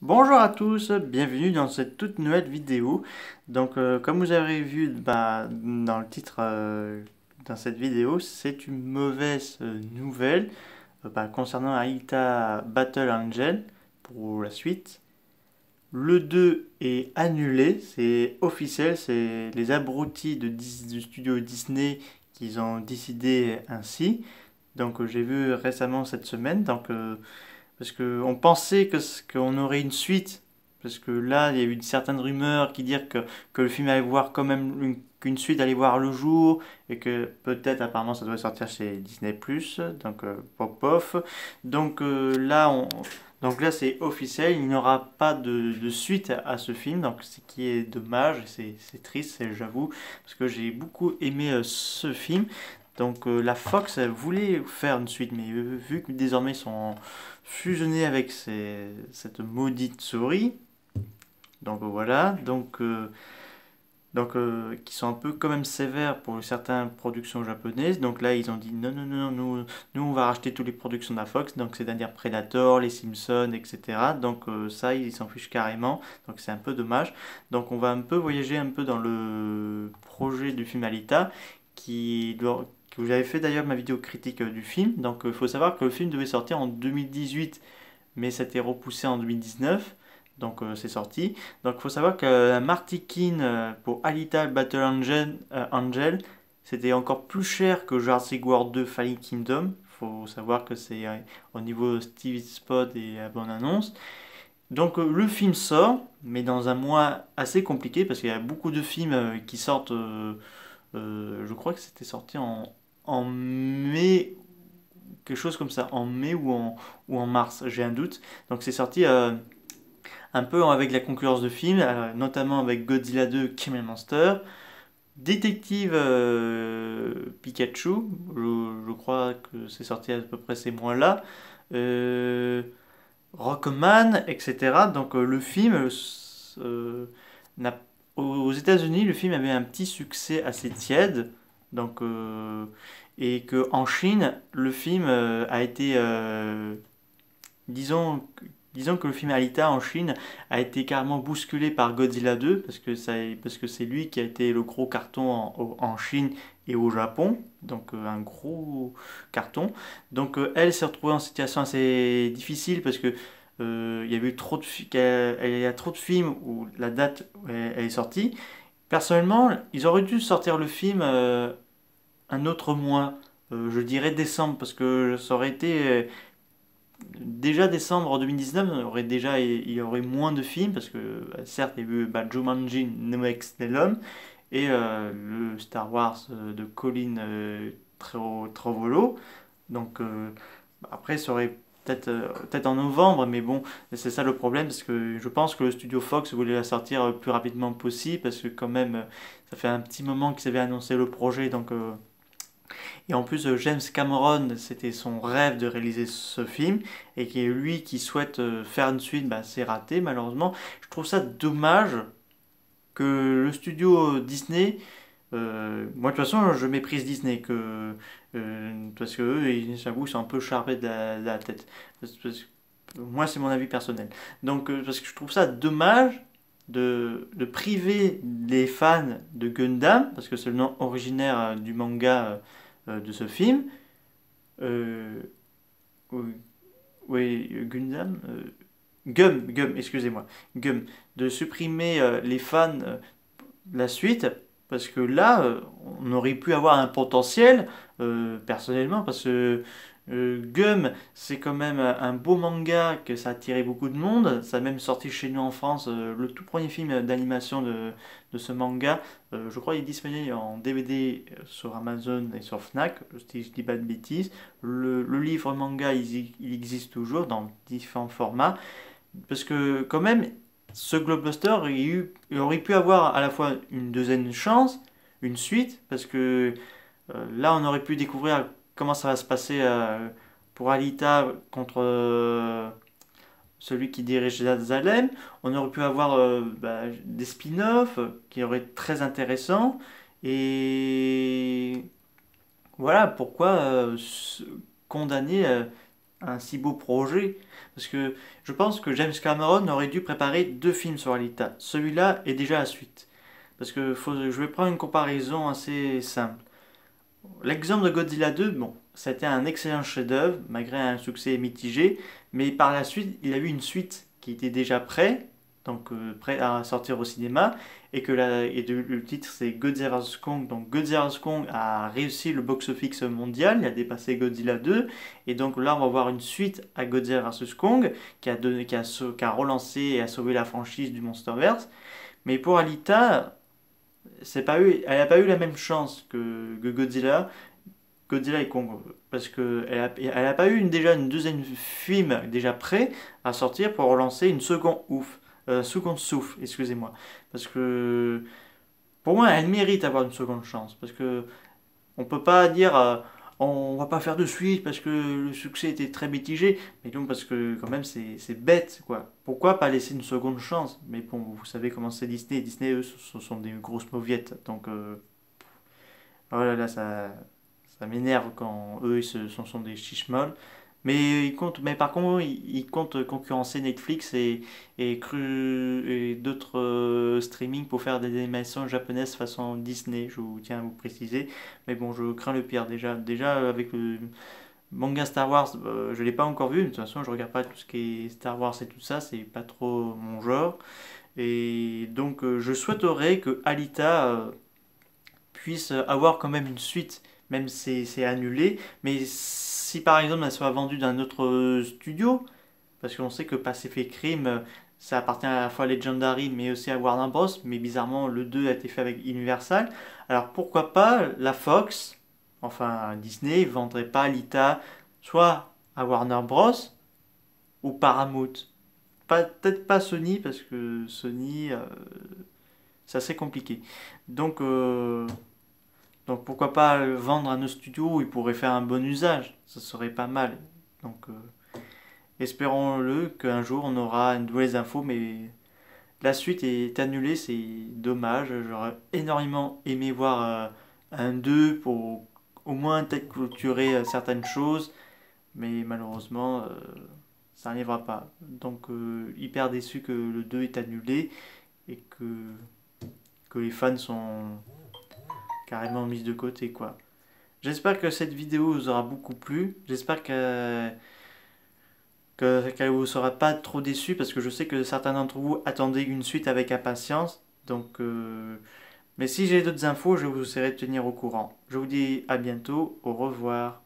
Bonjour à tous, bienvenue dans cette toute nouvelle vidéo. Comme vous avez vu dans le titre dans cette vidéo, c'est une mauvaise nouvelle concernant Alita Battle Angel pour la suite. Le 2 est annulé, c'est officiel, c'est les abrutis du studio Disney qui ont décidé ainsi. J'ai vu récemment cette semaine, parce qu'on pensait qu'on aurait une suite. Parce que là, il y a eu certaines rumeurs qui disent que le film allait voir quand même qu'une suite allait voir le jour et que peut-être apparemment ça doit sortir chez Disney+, pop off. Donc euh, là, on, donc là c'est officiel, il n'y aura pas de suite à ce film, donc ce qui est dommage, c'est triste, j'avoue, parce que j'ai beaucoup aimé ce film. La Fox elle voulait faire une suite, mais vu que désormais ils sont fusionné avec cette maudite souris. Voilà, qui sont un peu quand même sévères pour certaines productions japonaises. Donc là, ils ont dit non, non, non, nous on va racheter toutes les productions de la Fox, donc c'est-à-dire Predator, les Simpsons, etc. Ça, ils s'en fichent carrément, donc c'est un peu dommage. Donc on va un peu voyager un peu dans le projet du film Alita, que vous avez fait d'ailleurs ma vidéo critique du film. Il faut savoir que le film devait sortir en 2018, mais ça a été repoussé en 2019. C'est sorti. Il faut savoir que la Marty Keane pour Alita Battle Angel, c'était encore plus cher que Jurassic World 2 Fallen Kingdom. Il faut savoir que c'est au niveau Steve Spot et la bonne annonce. Le film sort, mais dans un mois assez compliqué parce qu'il y a beaucoup de films qui sortent. Je crois que c'était sorti en mai, quelque chose comme ça, en mai ou en mars, j'ai un doute. Donc c'est sorti un peu avec la concurrence de films, notamment avec Godzilla 2, King Monster, Détective Pikachu, je crois que c'est sorti à peu près ces mois-là, euh, Rockman, etc. Le film, euh, n'a- aux États-Unis, le film avait un petit succès assez tiède, donc, euh, et que en Chine, le film a été, disons, disons que le film Alita en Chine a été carrément bousculé par Godzilla 2 parce que c'est lui qui a été le gros carton en Chine et au Japon, un gros carton. Elle s'est retrouvée en situation assez difficile parce que il y avait eu trop il y a trop de films où la date elle est sortie. Personnellement, ils auraient dû sortir le film un autre mois, je dirais décembre, parce que ça aurait été déjà décembre 2019, il y aurait moins de films, parce que certes, il y a eu Jumanji Next Level et le Star Wars de Colin Trevorrow. Après, ça aurait peut-être en novembre, mais bon, c'est ça le problème, parce que je pense que le studio Fox voulait la sortir le plus rapidement possible, parce que quand même, ça fait un petit moment qu'ils avaient annoncé le projet, et en plus, James Cameron, c'était son rêve de réaliser ce film, et qui est lui qui souhaite faire une suite, c'est raté malheureusement. Je trouve ça dommage que le studio Disney, moi de toute façon je méprise Disney, parce que eux, j'avoue, ils sont un peu charpés de la tête. Moi c'est mon avis personnel. Parce que je trouve ça dommage de priver les fans de Gundam, parce que c'est le nom originaire du manga de ce film. Euh, oui, oui, Gundam. Gum, excusez-moi. Gum. De supprimer les fans de la suite, parce que là, on aurait pu avoir un potentiel, personnellement, parce que Gum, c'est quand même un beau manga que ça a attiré beaucoup de monde. Ça a même sorti chez nous en France le tout premier film d'animation de ce manga. Je crois qu'il est disponible en DVD sur Amazon et sur Fnac, si je dis pas de bêtises. Le livre manga, il existe toujours dans différents formats. Parce que quand même, ce blockbuster, il aurait pu avoir à la fois une deuxième chance, une suite, parce que là, on aurait pu découvrir comment ça va se passer pour Alita contre celui qui dirige Zalem. On aurait pu avoir des spin-offs qui auraient été très intéressants. Et voilà pourquoi condamner. un si beau projet. Parce que je pense que James Cameron aurait dû préparer 2 films sur Alita. Celui-là est déjà la suite. Parce que je vais prendre une comparaison assez simple. L'exemple de Godzilla 2, bon, ça a été un excellent chef-d'œuvre, malgré un succès mitigé, mais par la suite, il a eu une suite qui était déjà prêt, donc prêt à sortir au cinéma, et le titre c'est Godzilla vs Kong. Donc Godzilla vs Kong a réussi le box-office mondial, il a dépassé Godzilla 2, et donc là on va voir une suite à Godzilla vs Kong qui a relancé et a sauvé la franchise du Monsterverse. Mais pour Alita, elle n'a pas eu la même chance que Godzilla et Kong. Parce qu'elle a pas eu déjà une deuxième film déjà prêt à sortir pour relancer une seconde souffle, excusez-moi. Parce que pour moi, elle mérite d'avoir une seconde chance. Parce que on peut pas dire on va pas faire de suite parce que le succès était très mitigé. Mais donc parce que quand même c'est bête quoi. Pourquoi pas laisser une seconde chance? Mais bon, vous savez comment c'est Disney. Disney eux ce sont des grosses mauviettes. Donc oh là là, ça m'énerve quand eux ce sont des chichemolles. Mais par contre, ils comptent concurrencer Netflix et d'autres streaming pour faire des animations japonaises façon Disney, je vous tiens à vous préciser. Mais bon, je crains le pire déjà. Déjà, avec le manga Star Wars, je l'ai pas encore vu. De toute façon, je regarde pas tout ce qui est Star Wars et tout ça, c'est pas trop mon genre. Et donc, je souhaiterais que Alita puisse avoir quand même une suite, même si c'est annulé. Mais si par exemple elle soit vendue d'un autre studio, parce qu'on sait que Pacific Rim, ça appartient à la fois à Legendary mais aussi à Warner Bros. Mais bizarrement, le 2 a été fait avec Universal. Alors pourquoi pas la Fox, enfin Disney, vendrait pas Alita soit à Warner Bros. Ou Paramount. Peut-être pas Sony, parce que Sony, c'est assez compliqué. Donc, donc pourquoi pas le vendre à nos studios où ils pourraient faire un bon usage, ça serait pas mal. Donc espérons-le qu'un jour on aura une nouvelle info, mais la suite est annulée, c'est dommage. J'aurais énormément aimé voir un 2 pour au moins peut-être clôturer certaines choses, mais malheureusement ça n'arrivera pas. Donc hyper déçu que le 2 est annulé et que les fans sont carrément mis de côté quoi. J'espère que cette vidéo vous aura beaucoup plu. J'espère qu'elle vous sera pas trop déçue parce que je sais que certains d'entre vous attendaient une suite avec impatience. Donc, mais si j'ai d'autres infos, je vous essaierai de tenir au courant. Je vous dis à bientôt. Au revoir.